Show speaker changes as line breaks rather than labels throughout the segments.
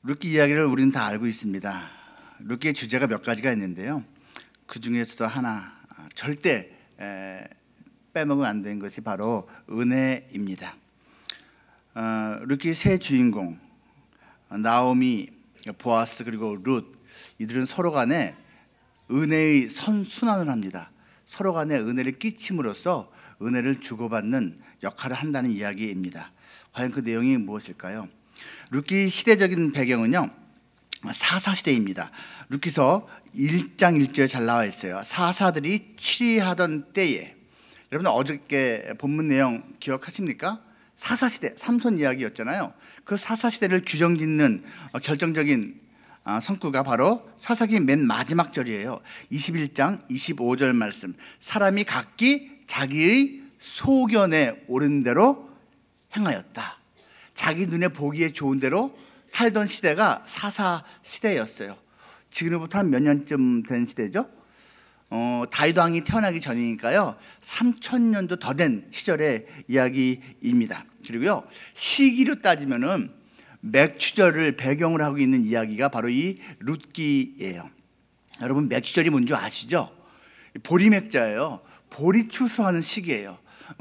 룻기 이야기를 우리는 다 알고 있습니다. 룻기의 주제가 몇 가지가 있는데요. 그 중에서도 하나 절대 빼먹으면 안 되는 것이 바로 은혜입니다. 룻기의 세 주인공 나오미, 보아스 그리고 룻, 이들은 서로 간에 은혜의 선순환을 합니다. 서로 간에 은혜를 끼침으로써 은혜를 주고받는 역할을 한다는 이야기입니다. 과연 그 내용이 무엇일까요? 룻기 시대적인 배경은요, 사사시대입니다. 룻기서 1장 1절에 잘 나와 있어요. 사사들이 치리하던 때에, 여러분 어저께 본문 내용 기억하십니까? 사사시대, 삼손 이야기였잖아요. 그 사사시대를 규정짓는 결정적인 성구가 바로 사사기 맨 마지막 절이에요. 21장 25절 말씀. 사람이 각기 자기의 소견에 옳은 대로 행하였다. 자기 눈에 보기에 좋은 대로 살던 시대가 사사시대였어요. 지금부터 한 몇 년쯤 된 시대죠? 다윗 왕이 태어나기 전이니까요, 3000년도 더 된 시절의 이야기입니다. 그리고요, 시기로 따지면은 맥추절을 배경으로 하고 있는 이야기가 바로 이 룻기예요. 여러분, 맥추절이 뭔지 아시죠? 보리맥자예요. 볼이 추수하는 시기예요.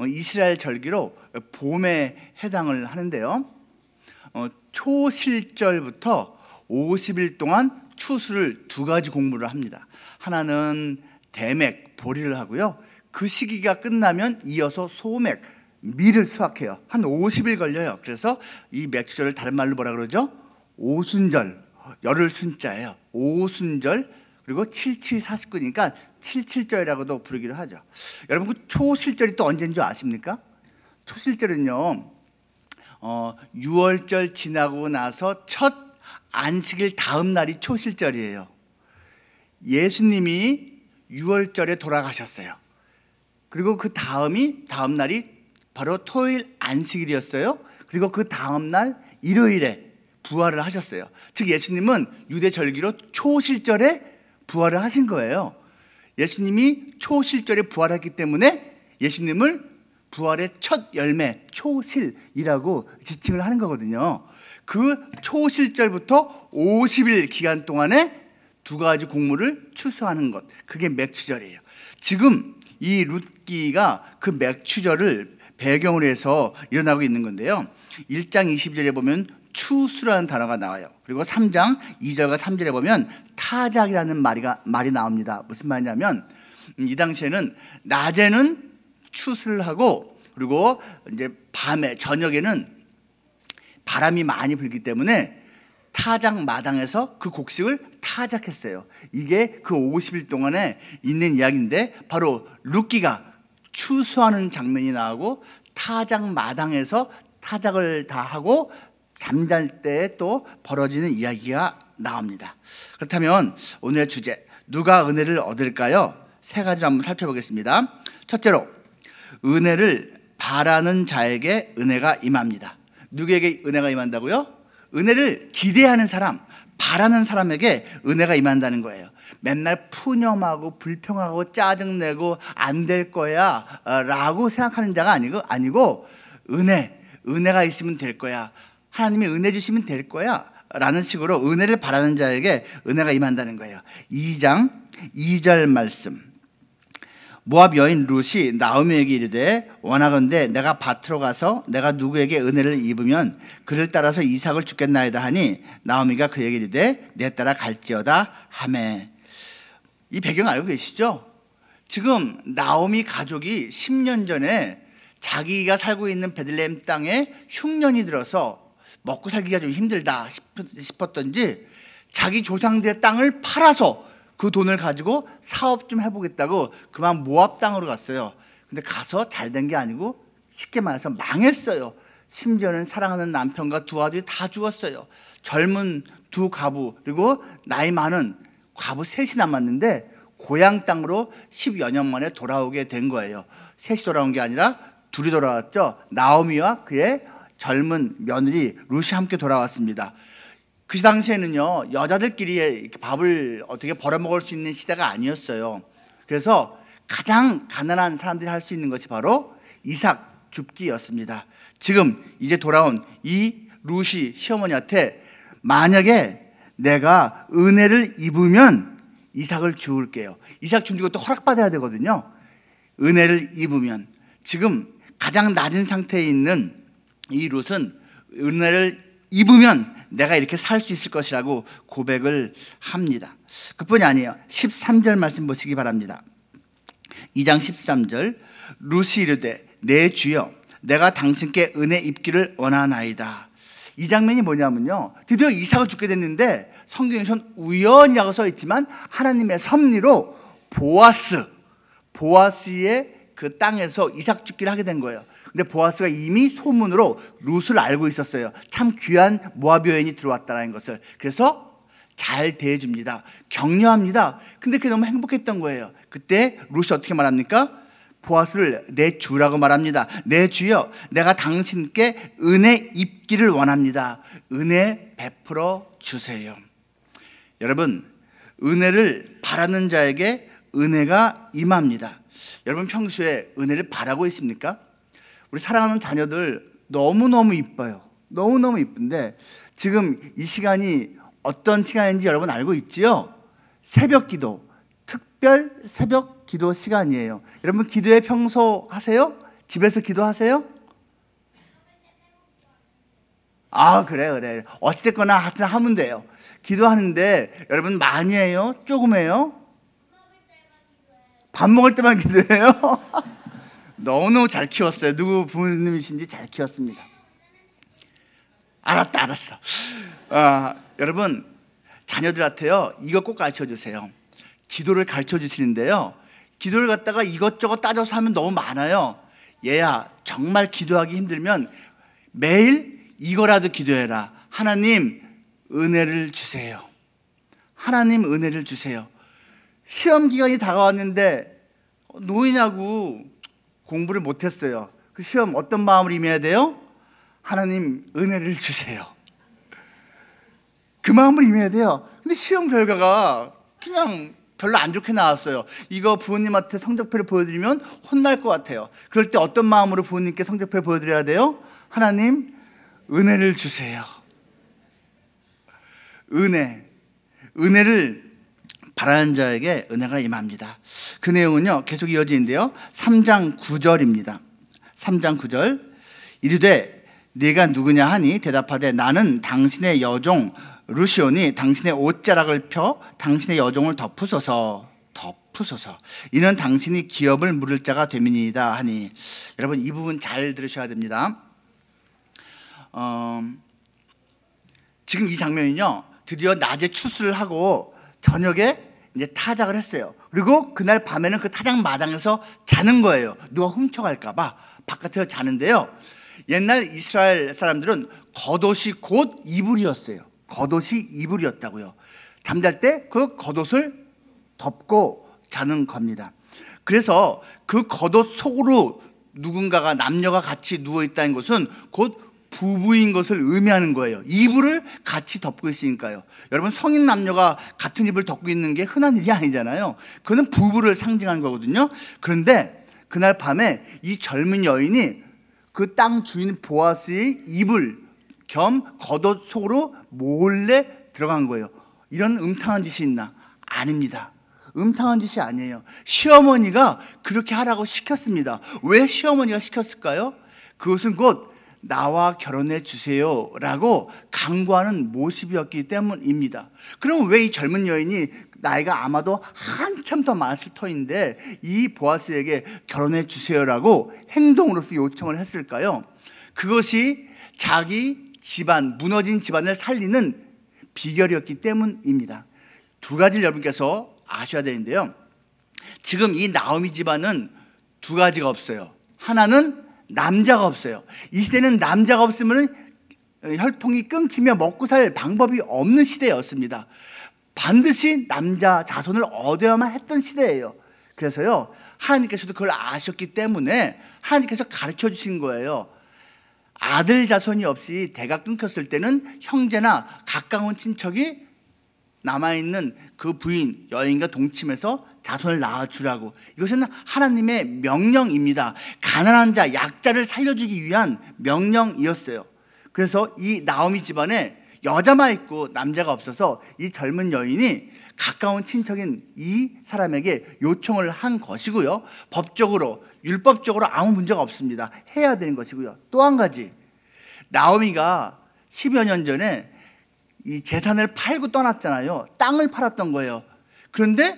이스라엘 절기로 봄에 해당을 하는데요, 초실절부터 50일 동안 추수를 두 가지 공부를 합니다. 하나는 대맥, 보리를 하고요, 그 시기가 끝나면 이어서 소맥, 밀을 수확해요. 한 50일 걸려요. 그래서 이 맥주절을 다른 말로 뭐라 그러죠? 오순절, 열흘 순자예요. 오순절, 그리고 7749니까 77절이라고도 부르기도 하죠. 여러분, 그 초실절이 또 언제인 줄 아십니까? 초실절은요, 6월절 지나고 나서 첫 안식일 다음 날이 초실절이에요. 예수님이 6월절에 돌아가셨어요. 그리고 그 다음 날이 바로 토요일 안식일이었어요. 그리고 그 다음 날 일요일에 부활을 하셨어요. 즉 예수님은 유대 절기로 초실절에 부활을 하신 거예요. 예수님이 초실절에 부활했기 때문에 예수님을 부활의 첫 열매, 초실이라고 지칭을 하는 거거든요. 그 초실절부터 50일 기간 동안에 두 가지 곡물을 추수하는 것, 그게 맥추절이에요. 지금 이 룻기가 그 맥추절을 배경으로 해서 일어나고 있는 건데요, 1장 20절에 보면 추수라는 단어가 나와요. 그리고 3장 2절과 3절에 보면 타작이라는 말이 나옵니다. 무슨 말이냐면, 이 당시에는 낮에는 추수를 하고, 그리고 이제 밤에, 저녁에는 바람이 많이 불기 때문에 타작 마당에서 그 곡식을 타작했어요. 이게 그 50일 동안에 있는 이야기인데, 바로 룻기가 추수하는 장면이 나오고, 타작 마당에서 타작을 다 하고 잠잘 때 또 벌어지는 이야기가 나옵니다. 그렇다면 오늘의 주제, 누가 은혜를 얻을까요? 세 가지를 한번 살펴보겠습니다. 첫째로, 은혜를 바라는 자에게 은혜가 임합니다. 누구에게 은혜가 임한다고요? 은혜를 기대하는 사람, 바라는 사람에게 은혜가 임한다는 거예요. 맨날 푸념하고 불평하고 짜증내고 안 될 거야 라고 생각하는 자가 아니고 은혜가 있으면 될 거야, 하나님이 은혜 주시면 될 거야 라는 식으로 은혜를 바라는 자에게 은혜가 임한다는 거예요. 2장 2절 말씀. 모압 여인 룻이 나오미에게 이르되, 원하건대 내가 밭으로 가서 내가 누구에게 은혜를 입으면 그를 따라서 이삭을 주겠나이다 하니, 나오미가 그에게 이르되 내 따라 갈지어다 하매. 이 배경 알고 계시죠? 지금 나오미 가족이 10년 전에 자기가 살고 있는 베들레헴 땅에 흉년이 들어서 먹고 살기가 좀 힘들다 싶었던지 자기 조상들의 땅을 팔아서 그 돈을 가지고 사업 좀 해보겠다고 그만 모압 땅으로 갔어요. 근데 가서 잘 된 게 아니고 쉽게 말해서 망했어요. 심지어는 사랑하는 남편과 두 아들이 다 죽었어요. 젊은 두 과부, 그리고 나이 많은 과부 셋이 남았는데 고향 땅으로 10여 년 만에 돌아오게 된 거예요. 셋이 돌아온 게 아니라 둘이 돌아왔죠. 나오미와 그의 젊은 며느리 룻이 함께 돌아왔습니다. 그 당시에는요, 여자들끼리 밥을 어떻게 벌어먹을 수 있는 시대가 아니었어요. 그래서 가장 가난한 사람들이 할 수 있는 것이 바로 이삭 줍기였습니다. 지금 이제 돌아온 이 룻이 시어머니한테 만약에 내가 은혜를 입으면 이삭을 죽을게요. 이삭 죽는 것도 허락받아야 되거든요. 은혜를 입으면. 지금 가장 낮은 상태에 있는 이 롯은 은혜를 입으면 내가 이렇게 살 수 있을 것이라고 고백을 합니다. 그뿐이 아니에요. 13절 말씀 보시기 바랍니다. 2장 13절 롯이 이르되 내 주여 내가 당신께 은혜 입기를 원하나이다. 이 장면이 뭐냐면요, 드디어 이삭을 죽게 됐는데 성경에선 우연이라고 써 있지만 하나님의 섭리로 보아스의 그 땅에서 이삭 죽기를 하게 된 거예요. 근데 보아스가 이미 소문으로 롯을 알고 있었어요. 참 귀한 모압 여인이 들어왔다는 것을. 그래서 잘 대해줍니다. 격려합니다. 근데 그게 너무 행복했던 거예요. 그때 롯이 어떻게 말합니까? 보아스를 내 주라고 말합니다. 내 주여 내가 당신께 은혜 입기를 원합니다. 은혜 베풀어 주세요. 여러분, 은혜를 바라는 자에게 은혜가 임합니다. 여러분 평소에 은혜를 바라고 있습니까? 우리 사랑하는 자녀들 너무너무 이뻐요. 너무너무 이쁜데 지금 이 시간이 어떤 시간인지 여러분 알고 있지요? 새벽 기도, 특별 새벽 기도 시간이에요. 여러분 기도회 평소 하세요? 집에서 기도하세요? 아, 그래. 어찌됐거나 하여튼 하면 돼요. 기도하는데 여러분 많이 해요? 조금 해요? 밥 먹을 때만 기도해요? 너무너무 잘 키웠어요. 누구 부모님이신지 잘 키웠습니다. 알았어. 여러분 자녀들한테요 이거 꼭 가르쳐 주세요. 기도를 가르쳐 주시는데요, 기도를 갖다가 이것저것 따져서 하면 너무 많아요. 얘야, 정말 기도하기 힘들면 매일 이거라도 기도해라. 하나님 은혜를 주세요. 하나님 은혜를 주세요. 시험 기간이 다가왔는데 노이냐고 공부를 못했어요. 그 시험 어떤 마음으로 임해야 돼요? 하나님 은혜를 주세요. 그 마음으로 임해야 돼요. 근데 시험 결과가 그냥 별로 안 좋게 나왔어요. 이거 부모님한테 성적표를 보여드리면 혼날 것 같아요. 그럴 때 어떤 마음으로 부모님께 성적표를 보여드려야 돼요? 하나님 은혜를 주세요. 은혜를 바라는 자에게 은혜가 임합니다. 그 내용은요 계속 이어지는데요, 3장 9절입니다. 3장 9절 이르되 네가 누구냐 하니 대답하되 나는 당신의 여종 룻이오니 당신의 옷자락을 펴 당신의 여종을 덮으소서 이는 당신이 기업을 물을 자가 됨이니이다 하니. 여러분 이 부분 잘 들으셔야 됩니다. 지금 이 장면은요 드디어 낮에 추수를 하고 저녁에 이제 타작을 했어요. 그리고 그날 밤에는 그 타작 마당에서 자는 거예요. 누가 훔쳐갈까 봐 바깥에서 자는데요, 옛날 이스라엘 사람들은 겉옷이 곧 이불이었어요. 겉옷이 이불이었다고요. 잠잘 때 그 겉옷을 덮고 자는 겁니다. 그래서 그 겉옷 속으로 누군가가 남녀가 같이 누워있다는 것은 곧 부부인 것을 의미하는 거예요. 이불을 같이 덮고 있으니까요. 여러분 성인 남녀가 같은 이불을 덮고 있는 게 흔한 일이 아니잖아요. 그거는 부부를 상징하는 거거든요. 그런데 그날 밤에 이 젊은 여인이 그 땅 주인 보아스의 이불 겸 겉옷 속으로 몰래 들어간 거예요. 이런 음탕한 짓이 있나? 아닙니다. 음탕한 짓이 아니에요. 시어머니가 그렇게 하라고 시켰습니다. 왜 시어머니가 시켰을까요? 그것은 곧 나와 결혼해 주세요 라고 강구하는 모습이었기 때문입니다. 그럼 왜 이 젊은 여인이 나이가 아마도 한참 더 많았을 터인데 이 보아스에게 결혼해 주세요라고 행동으로서 요청을 했을까요? 그것이 자기 집안, 무너진 집안을 살리는 비결이었기 때문입니다. 두 가지를 여러분께서 아셔야 되는데요, 지금 이 나오미 집안은 두 가지가 없어요. 하나는 남자가 없어요. 이 시대는 남자가 없으면 혈통이 끊기며 먹고 살 방법이 없는 시대였습니다. 반드시 남자 자손을 얻어야만 했던 시대예요. 그래서요 하나님께서도 그걸 아셨기 때문에 하나님께서 가르쳐 주신 거예요. 아들 자손이 없이 대가 끊겼을 때는 형제나 가까운 친척이 남아있는 그 부인 여인과 동침해서 자손을 낳아주라고. 이것은 하나님의 명령입니다. 가난한 자, 약자를 살려주기 위한 명령이었어요. 그래서 이 나오미 집안에 여자만 있고 남자가 없어서 이 젊은 여인이 가까운 친척인 이 사람에게 요청을 한 것이고요. 법적으로, 율법적으로 아무 문제가 없습니다. 해야 되는 것이고요. 또 한 가지, 나오미가 10여 년 전에 이 재산을 팔고 떠났잖아요. 땅을 팔았던 거예요. 그런데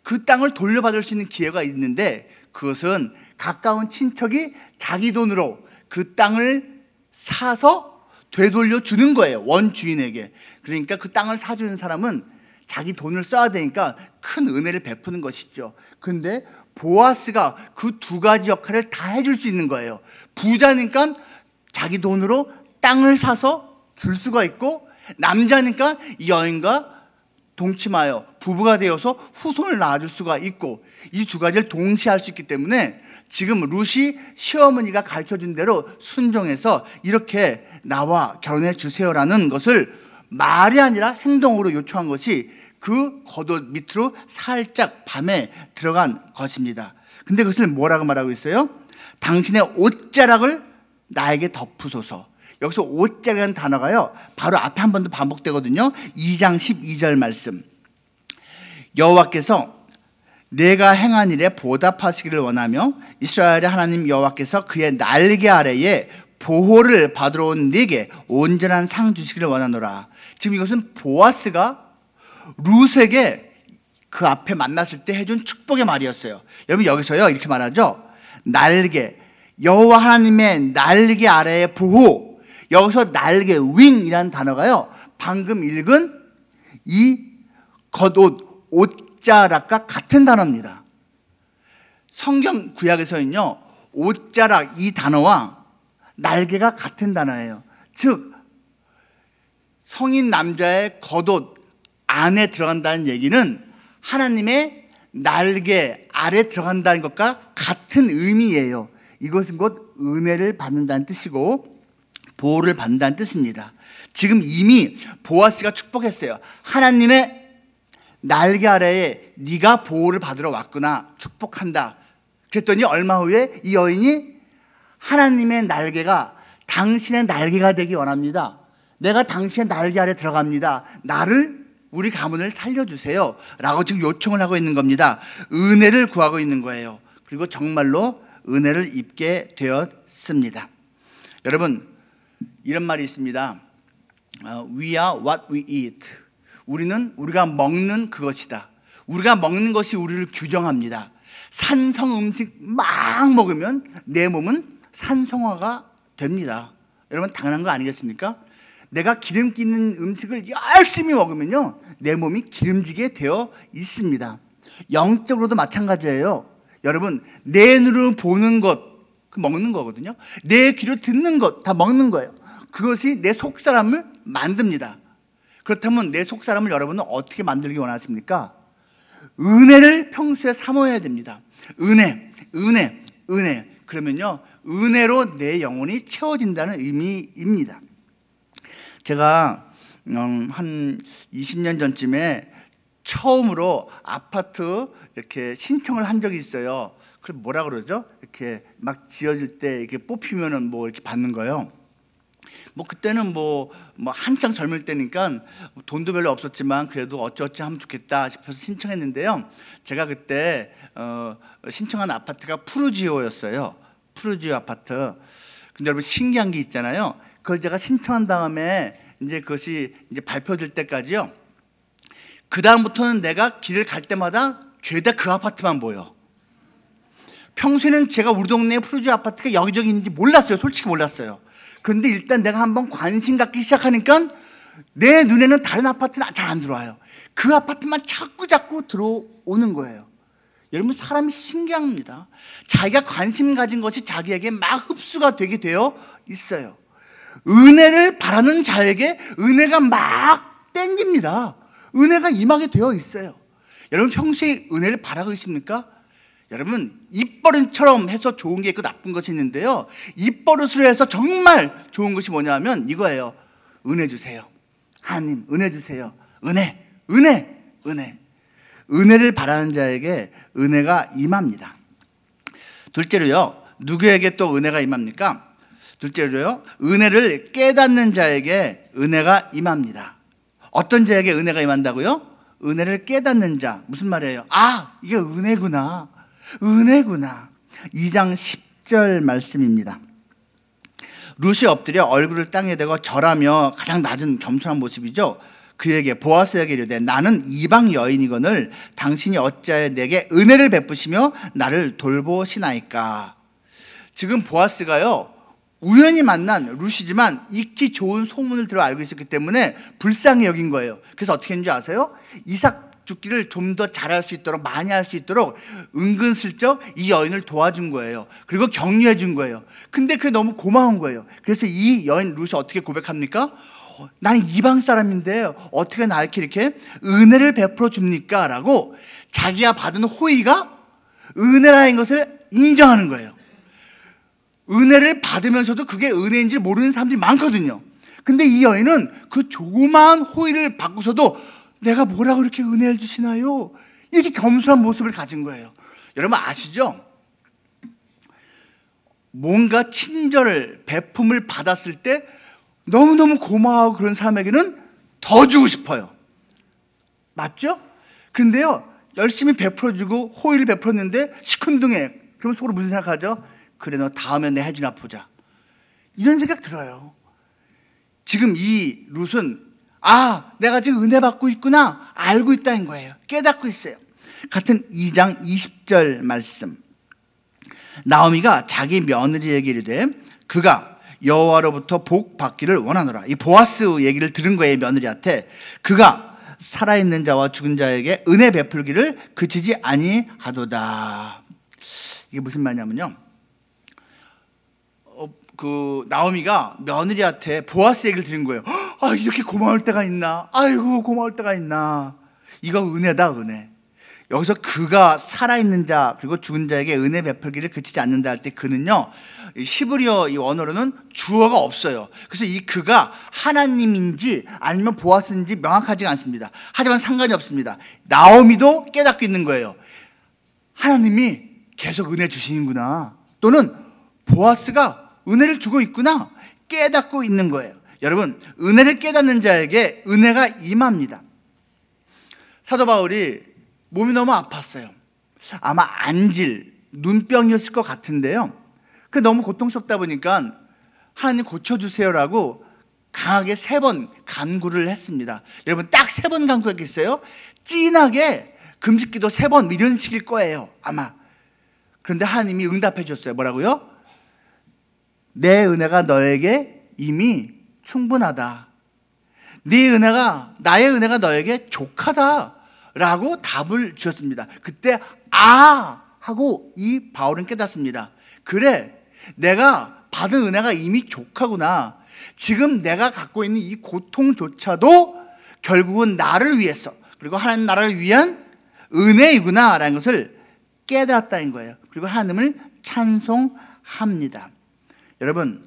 그 땅을 돌려받을 수 있는 기회가 있는데 그것은 가까운 친척이 자기 돈으로 그 땅을 사서 되돌려 주는 거예요. 원주인에게. 그러니까 그 땅을 사주는 사람은 자기 돈을 써야 되니까 큰 은혜를 베푸는 것이죠. 근데 보아스가 그 두 가지 역할을 다 해줄 수 있는 거예요. 부자니까 자기 돈으로 땅을 사서 줄 수가 있고, 남자니까 이 여인과 동침하여 부부가 되어서 후손을 낳아줄 수가 있고, 이 두 가지를 동시에 할 수 있기 때문에 지금 룻이 시어머니가 가르쳐준 대로 순종해서 이렇게 나와 결혼해 주세요라는 것을 말이 아니라 행동으로 요청한 것이 그 겉옷 밑으로 살짝 밤에 들어간 것입니다. 근데 그것을 뭐라고 말하고 있어요? 당신의 옷자락을 나에게 덮으소서. 여기서 옷자락이라는 단어가요, 바로 앞에 한 번 더 반복되거든요. 2장 12절 말씀. 여호와께서 내가 행한 일에 보답하시기를 원하며 이스라엘의 하나님 여호와께서 그의 날개 아래에 보호를 받으러 온 네게 온전한 상 주시기를 원하노라. 지금 이것은 보아스가 룻에게 그 앞에 만났을 때 해준 축복의 말이었어요. 여러분 여기서요 이렇게 말하죠. 날개, 여호와 하나님의 날개 아래의 보호. 여기서 날개, 윙이라는 단어가요, 방금 읽은 이 겉옷, 옷자락과 같은 단어입니다. 성경 구약에서는요, 옷자락 이 단어와 날개가 같은 단어예요. 즉 성인 남자의 겉옷 안에 들어간다는 얘기는 하나님의 날개 아래 들어간다는 것과 같은 의미예요. 이것은 곧 은혜를 받는다는 뜻이고 보호를 받는다는 뜻입니다. 지금 이미 보아스가 축복했어요. 하나님의 날개 아래에 네가 보호를 받으러 왔구나, 축복한다. 그랬더니 얼마 후에 이 여인이 하나님의 날개가 당신의 날개가 되기 원합니다. 내가 당신의 날개 아래 들어갑니다. 나를, 우리 가문을 살려주세요 라고 지금 요청을 하고 있는 겁니다. 은혜를 구하고 있는 거예요. 그리고 정말로 은혜를 입게 되었습니다. 여러분, 이런 말이 있습니다. We are what we eat. 우리는 우리가 먹는 그것이다. 우리가 먹는 것이 우리를 규정합니다. 산성 음식 막 먹으면 내 몸은 산성화가 됩니다. 여러분 당연한 거 아니겠습니까? 내가 기름기 있는 음식을 열심히 먹으면요, 내 몸이 기름지게 되어 있습니다. 영적으로도 마찬가지예요. 여러분, 내 눈으로 보는 것, 그 먹는 거거든요. 내 귀로 듣는 것, 다 먹는 거예요. 그것이 내 속사람을 만듭니다. 그렇다면 내 속사람을 여러분은 어떻게 만들기 원하십니까? 은혜를 평소에 사모해야 됩니다. 은혜. 그러면요, 은혜로 내 영혼이 채워진다는 의미입니다. 제가 한 20년 전쯤에 처음으로 아파트 이렇게 신청을 한 적이 있어요. 그 뭐라 그러죠? 이렇게 막 지어질 때 이렇게 뽑히면은 뭐 이렇게 받는 거예요. 뭐 그때는 뭐 한창 젊을 때니까 돈도 별로 없었지만 그래도 어찌어찌 하면 좋겠다 싶어서 신청했는데요. 제가 그때 신청한 아파트가 푸르지오였어요. 푸르지오 아파트. 근데 여러분 신기한 게 있잖아요. 그걸 제가 신청한 다음에 이제 그것이 이제 발표될 때까지요, 그 다음부터는 내가 길을 갈 때마다 죄다 그 아파트만 보여. 평소에는 제가 우리 동네에 푸르지오 아파트가 여기저기 있는지 몰랐어요. 솔직히 몰랐어요. 그런데 일단 내가 한번 관심 갖기 시작하니까 내 눈에는 다른 아파트는 잘 안 들어와요. 그 아파트만 자꾸 들어오는 거예요. 여러분, 사람이 신기합니다. 자기가 관심 가진 것이 자기에게 막 흡수가 되게 되어 있어요. 은혜를 바라는 자에게 은혜가 막 땡깁니다. 은혜가 임하게 되어 있어요. 여러분, 평소에 은혜를 바라고 있습니까? 여러분, 입버릇처럼 해서 좋은 게 있고 나쁜 것이 있는데요, 입버릇으로 해서 정말 좋은 것이 뭐냐면 이거예요. 은혜 주세요. 하나님 은혜 주세요. 은혜를 바라는 자에게 은혜가 임합니다. 둘째로요, 누구에게 또 은혜가 임합니까? 둘째로요, 은혜를 깨닫는 자에게 은혜가 임합니다. 어떤 자에게 은혜가 임한다고요? 은혜를 깨닫는 자. 무슨 말이에요? 아, 이게 은혜구나. 은혜구나. 2장 10절 말씀입니다. 룻이 엎드려 얼굴을 땅에 대고 절하며 가장 낮은 겸손한 모습이죠. 그에게 보아스에게 이르되 나는 이방 여인이거늘 당신이 어찌하여 내게 은혜를 베푸시며 나를 돌보시나이까. 지금 보아스가요, 우연히 만난 룻이지만 익히 좋은 소문을 들어 알고 있었기 때문에 불쌍히 여긴 거예요. 그래서 어떻게 했는지 아세요? 이삭 죽기를 좀 더 잘할 수 있도록, 많이 할 수 있도록 은근슬쩍 이 여인을 도와준 거예요. 그리고 격려해 준 거예요. 근데 그게 너무 고마운 거예요. 그래서 이 여인 룻이 어떻게 고백합니까? 나는 이방 사람인데 어떻게 나에게 이렇게 은혜를 베풀어 줍니까? 라고 자기가 받은 호의가 은혜라는 것을 인정하는 거예요. 은혜를 받으면서도 그게 은혜인지 모르는 사람들이 많거든요. 근데 이 여인은 그 조그마한 호의를 받고서도 내가 뭐라고 이렇게 은혜를 주시나요? 이렇게 겸손한 모습을 가진 거예요. 여러분 아시죠? 뭔가 친절, 베품을 받았을 때 너무너무 고마워하고 그런 사람에게는 더 주고 싶어요. 맞죠? 그런데요, 열심히 베풀어주고 호의를 베풀었는데 시큰둥해. 그럼 속으로 무슨 생각하죠? 그래, 너 다음에 내 해주나 보자. 이런 생각 들어요. 지금 이 룻은 아, 내가 지금 은혜 받고 있구나 알고 있다는 거예요. 깨닫고 있어요. 같은 2장 20절 말씀. 나오미가 자기 며느리에게 이르되 그가 여호와로부터 복 받기를 원하노라. 이 보아스 얘기를 들은 거예요. 며느리한테. 그가 살아있는 자와 죽은 자에게 은혜 베풀기를 그치지 아니하도다. 이게 무슨 말이냐면요, 그 나오미가 며느리한테 보아스 얘기를 들은 거예요. 아, 이렇게 고마울 때가 있나? 아이고, 고마울 때가 있나? 이거 은혜다, 은혜. 여기서 그가 살아있는 자 그리고 죽은 자에게 은혜 베풀기를 그치지 않는다 할 때 그는요, 히브리어 이 원어로는 주어가 없어요. 그래서 이 그가 하나님인지 아니면 보아스인지 명확하지 않습니다. 하지만 상관이 없습니다. 나오미도 깨닫고 있는 거예요. 하나님이 계속 은혜 주시는구나, 또는 보아스가 은혜를 주고 있구나, 깨닫고 있는 거예요. 여러분, 은혜를 깨닫는 자에게 은혜가 임합니다. 사도 바울이 몸이 너무 아팠어요. 아마 안질, 눈병이었을 것 같은데요, 그 너무 고통스럽다 보니까 하나님 고쳐주세요라고 강하게 3번 간구를 했습니다. 여러분, 딱 3번 간구했겠어요? 찐하게 금식기도 3번 이런 식일 거예요, 아마. 그런데 하나님이 응답해 주셨어요. 뭐라고요? 내 은혜가 너에게 이미 충분하다. 네 은혜가, 나의 은혜가 너에게 족하다 라고 답을 주셨습니다. 그때 아! 하고 이 바울은 깨닫습니다. 그래, 내가 받은 은혜가 이미 족하구나. 지금 내가 갖고 있는 이 고통조차도 결국은 나를 위해서, 그리고 하나님 나라를 위한 은혜이구나 라는 것을 깨달았다는 거예요. 그리고 하나님을 찬송합니다. 여러분,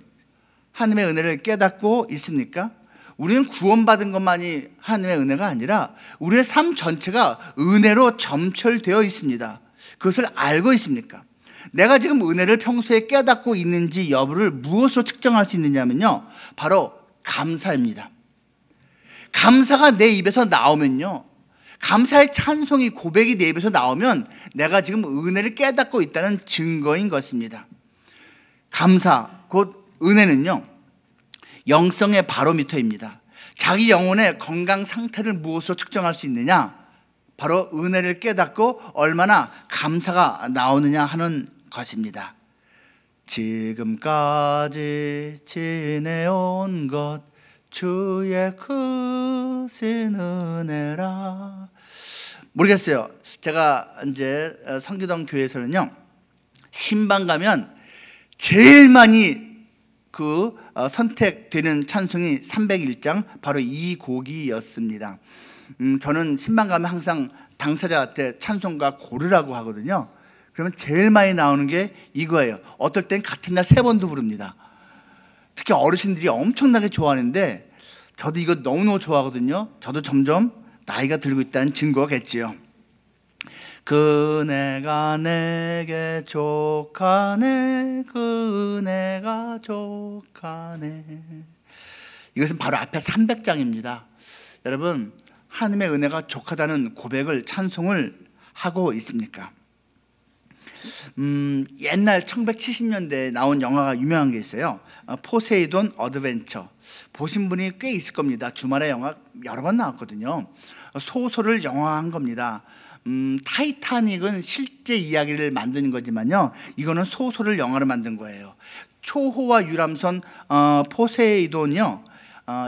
하나님의 은혜를 깨닫고 있습니까? 우리는 구원받은 것만이 하나님의 은혜가 아니라 우리의 삶 전체가 은혜로 점철되어 있습니다. 그것을 알고 있습니까? 내가 지금 은혜를 평소에 깨닫고 있는지 여부를 무엇으로 측정할 수 있느냐면요, 바로 감사입니다. 감사가 내 입에서 나오면요, 감사의 찬송이, 고백이 내 입에서 나오면 내가 지금 은혜를 깨닫고 있다는 증거인 것입니다. 감사, 곧 은혜는요, 영성의 바로미터입니다. 자기 영혼의 건강 상태를 무엇으로 측정할 수 있느냐? 바로 은혜를 깨닫고 얼마나 감사가 나오느냐 하는 것입니다. 지금까지 지내온 것 주의 크신 은혜라. 모르겠어요. 제가 이제 성기동 교회에서는요, 신방 가면 제일 많이 선택되는 찬송이 301장 바로 이 곡이었습니다. 저는 신방 가면 항상 당사자한테 찬송가 고르라고 하거든요. 그러면 제일 많이 나오는 게 이거예요. 어떨 땐 같은 날 3번도 부릅니다. 특히 어르신들이 엄청나게 좋아하는데 저도 이거 너무너무 좋아하거든요. 저도 점점 나이가 들고 있다는 증거겠지요. 그네가 내게 족하네, 그네가 족하네. 이것은 바로 앞에 300장입니다. 여러분, 하나님의 은혜가 족하다는 고백을, 찬송을 하고 있습니까? 옛날 1970년대에 나온 영화가 유명한 게 있어요. 포세이돈 어드벤처. 보신 분이 꽤 있을 겁니다. 주말에 영화 여러 번 나왔거든요. 소설을 영화한 겁니다. 타이타닉은 실제 이야기를 만드는 거지만요, 이거는 소설을 영화로 만든 거예요. 초호화 유람선 포세이돈이요,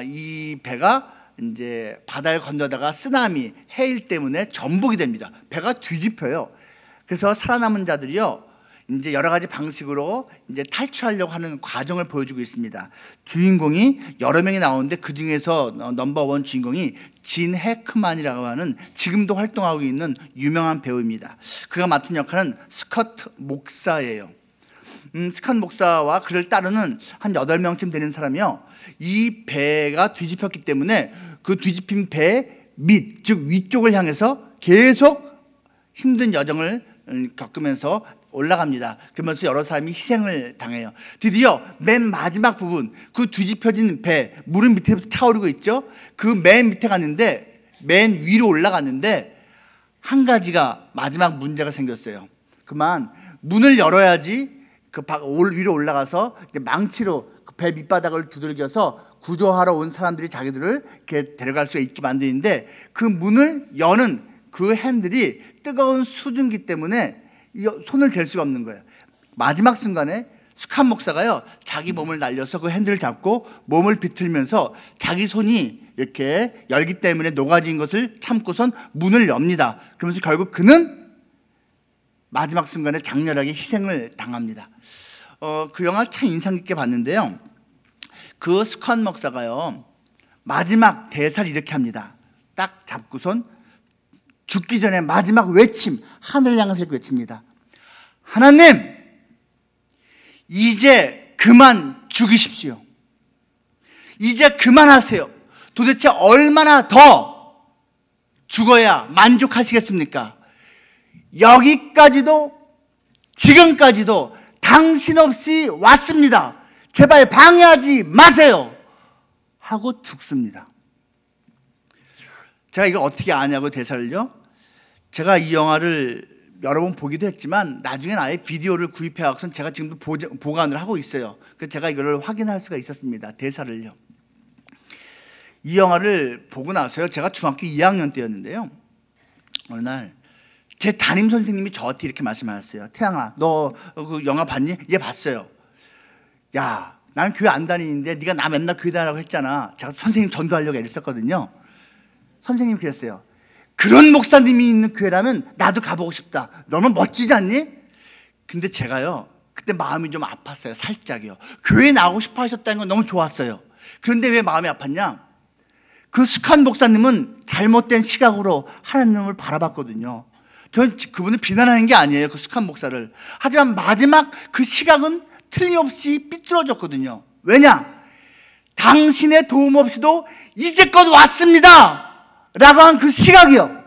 이 배가 이제 바다를 건너다가 쓰나미, 해일 때문에 전복이 됩니다. 배가 뒤집혀요. 그래서 살아남은 자들이요, 이제 여러 가지 방식으로 이제 탈출하려고 하는 과정을 보여주고 있습니다. 주인공이 여러 명이 나오는데 그 중에서 넘버원 주인공이 진 해크만이라고 하는 지금도 활동하고 있는 유명한 배우입니다. 그가 맡은 역할은 스커트 목사예요. 스컷 목사와 그를 따르는 한 8명쯤 되는 사람이요, 이 배가 뒤집혔기 때문에 그 뒤집힌 배 밑, 즉 위쪽을 향해서 계속 힘든 여정을 겪으면서 올라갑니다. 그러면서 여러 사람이 희생을 당해요. 드디어 맨 마지막 부분, 그 뒤집혀진 배, 물은 밑에부터 차오르고 있죠. 그 맨 밑에 갔는데, 맨 위로 올라갔는데 한 가지가 마지막 문제가 생겼어요. 그만 문을 열어야지 그 위로 올라가서 망치로 그 배 밑바닥을 두들겨서 구조하러 온 사람들이 자기들을 이렇게 데려갈 수 있게 만드는데, 그 문을 여는 그 핸들이 뜨거운 수증기 때문에 손을 댈 수가 없는 거예요. 마지막 순간에 스칸 목사가요, 자기 몸을 날려서 그 핸들을 잡고 몸을 비틀면서 자기 손이 이렇게 열기 때문에 녹아진 것을 참고선 문을 엽니다. 그러면서 결국 그는 마지막 순간에 장렬하게 희생을 당합니다. 그 영화 참 인상 깊게 봤는데요, 그 스칸 목사가요, 마지막 대사를 이렇게 합니다. 딱 잡고선 죽기 전에 마지막 외침, 하늘을 향해서 외칩니다. 하나님, 이제 그만 죽이십시오. 이제 그만하세요. 도대체 얼마나 더 죽어야 만족하시겠습니까? 여기까지도, 지금까지도 당신 없이 왔습니다. 제발 방해하지 마세요. 하고 죽습니다. 제가 이걸 어떻게 아냐고, 대사를요. 제가 이 영화를 여러 번 보기도 했지만 나중엔 아예 비디오를 구입해 갖고선 제가 지금도 보관을 하고 있어요. 그래서 제가 이걸 확인할 수가 있었습니다. 대사를요. 이 영화를 보고 나서요, 제가 중학교 2학년 때였는데요, 어느 날 제 담임 선생님이 저한테 이렇게 말씀하셨어요. 태양아, 너 그 영화 봤니? 예, 봤어요. 야, 나는 교회 안 다니는데 네가 나 맨날 교회 다니라고 했잖아. 제가 선생님 전도하려고 애를 썼거든요. 선생님이 그랬어요. 그런 목사님이 있는 교회라면 나도 가보고 싶다. 너무 멋지지 않니? 근데 제가요, 그때 마음이 좀 아팠어요. 살짝이요. 교회에 나오고 싶어 하셨다는 건 너무 좋았어요. 그런데 왜 마음이 아팠냐? 그 스칸 목사님은 잘못된 시각으로 하나님을 바라봤거든요. 저는 그분을 비난하는 게 아니에요, 그 스칸 목사를. 하지만 마지막 그 시각은 틀림없이 삐뚤어졌거든요. 왜냐? 당신의 도움 없이도 이제껏 왔습니다 라고 한 그 시각이요.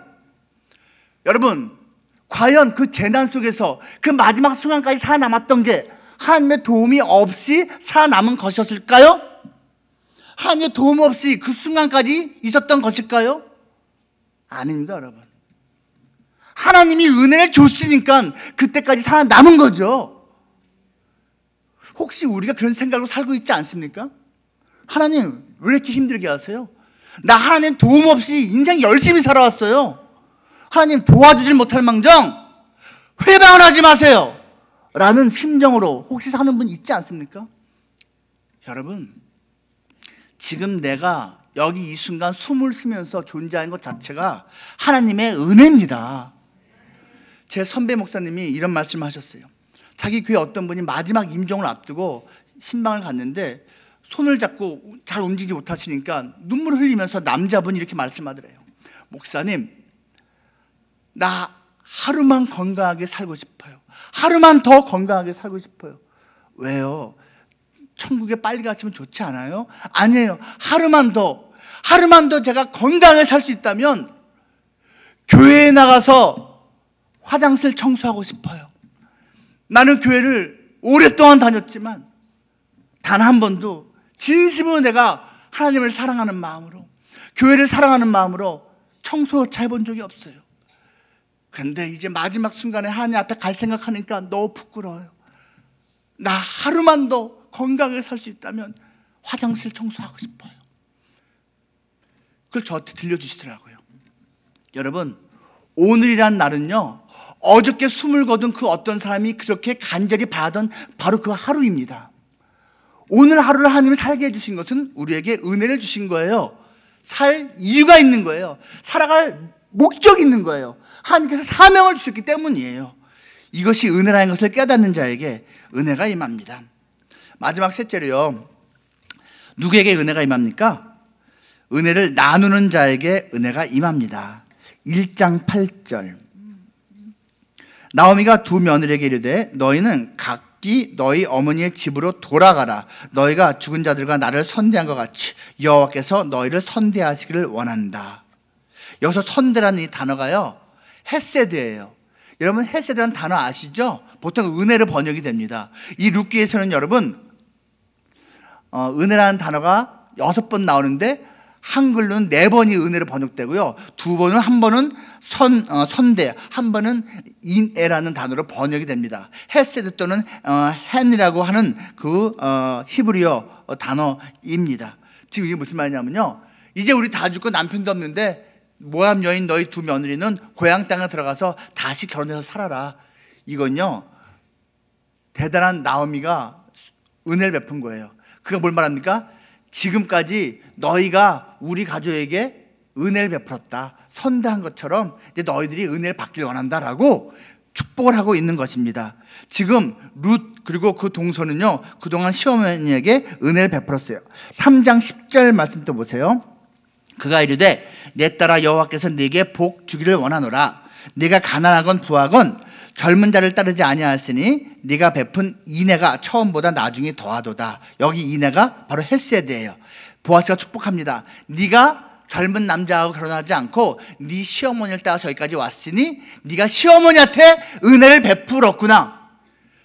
여러분, 과연 그 재난 속에서 그 마지막 순간까지 살아남았던 게 하나님의 도움이 없이 살아남은 것이었을까요? 하나님의 도움 없이 그 순간까지 있었던 것일까요? 아닙니다, 여러분. 하나님이 은혜를 줬으니까 그때까지 살아남은 거죠. 혹시 우리가 그런 생각으로 살고 있지 않습니까? 하나님, 왜 이렇게 힘들게 하세요? 나 하나님 도움 없이 인생 열심히 살아왔어요. 하나님 도와주질 못할 망정 회방을 하지 마세요 라는 심정으로 혹시 사는 분 있지 않습니까? 여러분, 지금 내가 여기 이 순간 숨을 쉬면서 존재하는 것 자체가 하나님의 은혜입니다. 제 선배 목사님이 이런 말씀을 하셨어요. 자기 교회 어떤 분이 마지막 임종을 앞두고 신방을 갔는데 손을 잡고 잘 움직이지 못하시니까 눈물을 흘리면서 남자분이 이렇게 말씀하더래요. 목사님, 나 하루만 건강하게 살고 싶어요. 하루만 더 건강하게 살고 싶어요. 왜요? 천국에 빨리 가시면 좋지 않아요? 아니에요. 하루만 더 제가 건강하게 살 수 있다면 교회에 나가서 화장실 청소하고 싶어요. 나는 교회를 오랫동안 다녔지만 단 한 번도 진심으로 내가 하나님을 사랑하는 마음으로, 교회를 사랑하는 마음으로 청소차 해본 적이 없어요. 그런데 이제 마지막 순간에 하나님 앞에 갈 생각하니까 너무 부끄러워요. 나 하루만 더 건강하게 살 수 있다면 화장실 청소하고 싶어요. 그걸 저한테 들려주시더라고요. 여러분, 오늘이란 날은요, 어저께 숨을 거둔 그 어떤 사람이 그렇게 간절히 바라던 바로 그 하루입니다. 오늘 하루를 하나님이 살게 해주신 것은 우리에게 은혜를 주신 거예요. 살 이유가 있는 거예요. 살아갈 목적이 있는 거예요. 하나님께서 사명을 주셨기 때문이에요. 이것이 은혜라는 것을 깨닫는 자에게 은혜가 임합니다. 마지막 셋째로요, 누구에게 은혜가 임합니까? 은혜를 나누는 자에게 은혜가 임합니다. 1장 8절. 나오미가 두 며느리에게 이르되 너희는 각기 너희 어머니의 집으로 돌아가라. 너희가 죽은 자들과 나를 선대한 것 같이 여호와께서 너희를 선대하시기를 원한다. 여기서 선대라는 이 단어가요, 헤세드예요. 여러분, 헤세드라는 단어 아시죠? 보통 은혜로 번역이 됩니다. 이 룻기에서는 여러분, 은혜라는 단어가 6번 나오는데 한글로는 4번이 은혜로 번역되고요, 한 번은 선대, 한 번은 인애라는 단어로 번역이 됩니다. 헤세드 또는 헨이라고 하는 그 히브리어 단어입니다. 지금 이게 무슨 말이냐면요, 이제 우리 다 죽고 남편도 없는데 모압 여인 너희 두 며느리는 고향 땅에 들어가서 다시 결혼해서 살아라. 이건요, 대단한 나오미가 은혜를 베푼 거예요. 그가 뭘 말합니까? 지금까지 너희가 우리 가족에게 은혜를 베풀었다, 선대한 것처럼 이제 너희들이 은혜를 받길 원한다라고 축복을 하고 있는 것입니다. 지금 룻 그리고 그 동서는요, 그동안 시어머니에게 은혜를 베풀었어요. 3장 10절 말씀 또 보세요. 그가 이르되 내 딸아, 여호와께서 네게 복 주기를 원하노라. 네가 가난하건 부하건 젊은 자를 따르지 아니하였으니 네가 베푼 인애가 처음보다 나중에 더하도다. 여기 인애가 바로 헤세드예요. 보아스가 축복합니다. 네가 젊은 남자하고 결혼하지 않고 네 시어머니를 따라서 여기까지 왔으니 네가 시어머니한테 은혜를 베풀었구나.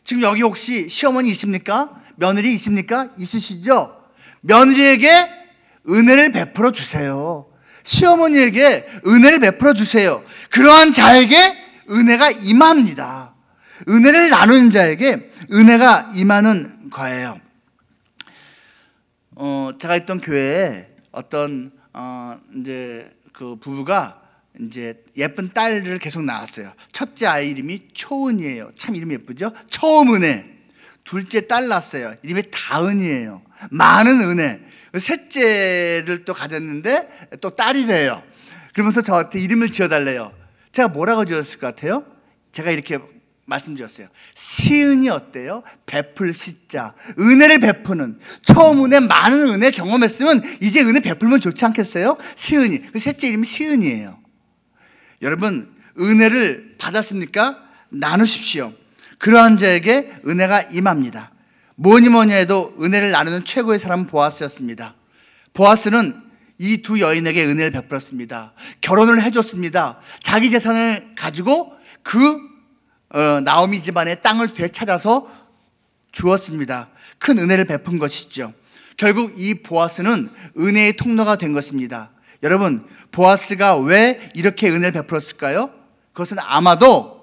지금 여기 혹시 시어머니 있습니까? 며느리 있습니까? 있으시죠? 며느리에게 은혜를 베풀어 주세요. 시어머니에게 은혜를 베풀어 주세요. 그러한 자에게 은혜가 임합니다. 은혜를 나누는 자에게 은혜가 임하는 거예요. 제가 있던 교회에 어떤 이제 그 부부가 이제 예쁜 딸을 계속 낳았어요. 첫째 아이 이름이 초은이에요. 참 이름이 예쁘죠? 초음은혜. 둘째 딸 낳았어요. 이름이 다은이에요. 많은 은혜. 셋째를 또 가졌는데 또 딸이래요. 그러면서 저한테 이름을 지어달래요. 제가 뭐라고 지었을 것 같아요? 제가 이렇게 말씀드렸어요. 시은이 어때요? 베풀 시자. 은혜를 베푸는. 처음 은혜, 많은 은혜 경험했으면 이제 은혜 베풀면 좋지 않겠어요? 시은이. 그 셋째 이름이 시은이에요. 여러분, 은혜를 받았습니까? 나누십시오. 그러한 자에게 은혜가 임합니다. 뭐니 해도 은혜를 나누는 최고의 사람은 보아스였습니다. 보아스는 이 두 여인에게 은혜를 베풀었습니다. 결혼을 해줬습니다. 자기 재산을 가지고 그 나오미 집안의 땅을 되찾아서 주었습니다. 큰 은혜를 베푼 것이죠. 결국 이 보아스는 은혜의 통로가 된 것입니다. 여러분, 보아스가 왜 이렇게 은혜를 베풀었을까요? 그것은 아마도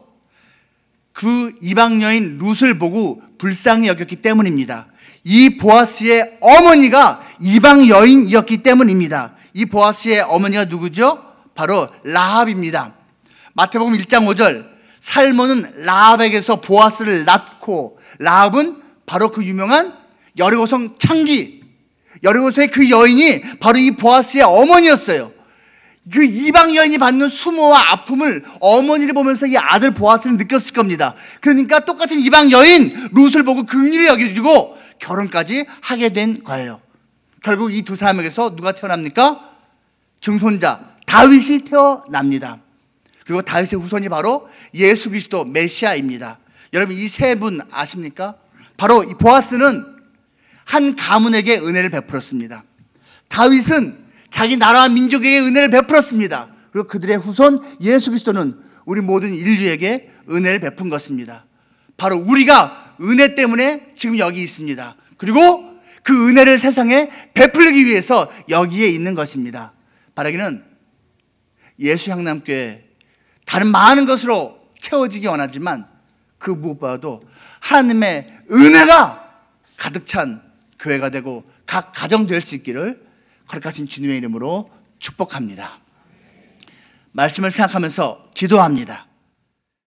그 이방 여인 룻을 보고 불쌍히 여겼기 때문입니다. 이 보아스의 어머니가 이방 여인이었기 때문입니다. 이 보아스의 어머니가 누구죠? 바로 라합입니다. 마태복음 1장 5절, 살몬은 라합에게서 보아스를 낳고, 라합은 바로 그 유명한 여리고성 창기, 여리고성의 그 여인이 바로 이 보아스의 어머니였어요. 그 이방 여인이 받는 수모와 아픔을 어머니를 보면서 이 아들 보아스는 느꼈을 겁니다. 그러니까 똑같은 이방 여인 룻을 보고 긍휼히 여겨주고 결혼까지 하게 된 거예요. 결국 이 두 사람에게서 누가 태어납니까? 증손자 다윗이 태어납니다. 그리고 다윗의 후손이 바로 예수 그리스도 메시아입니다. 여러분, 이 세 분 아십니까? 바로 이 보아스는 한 가문에게 은혜를 베풀었습니다. 다윗은 자기 나라와 민족에게 은혜를 베풀었습니다. 그리고 그들의 후손 예수 그리스도는 우리 모든 인류에게 은혜를 베푼 것입니다. 바로 우리가 은혜 때문에 지금 여기 있습니다. 그리고 그 은혜를 세상에 베풀기 위해서 여기에 있는 것입니다. 바라기는 예수 향남교회 다른 많은 것으로 채워지기 원하지만 그 무엇보다도 하나님의 은혜가 가득 찬 교회가 되고 각 가정 될 수 있기를 거룩하신 주님의 이름으로 축복합니다. 말씀을 생각하면서 기도합니다.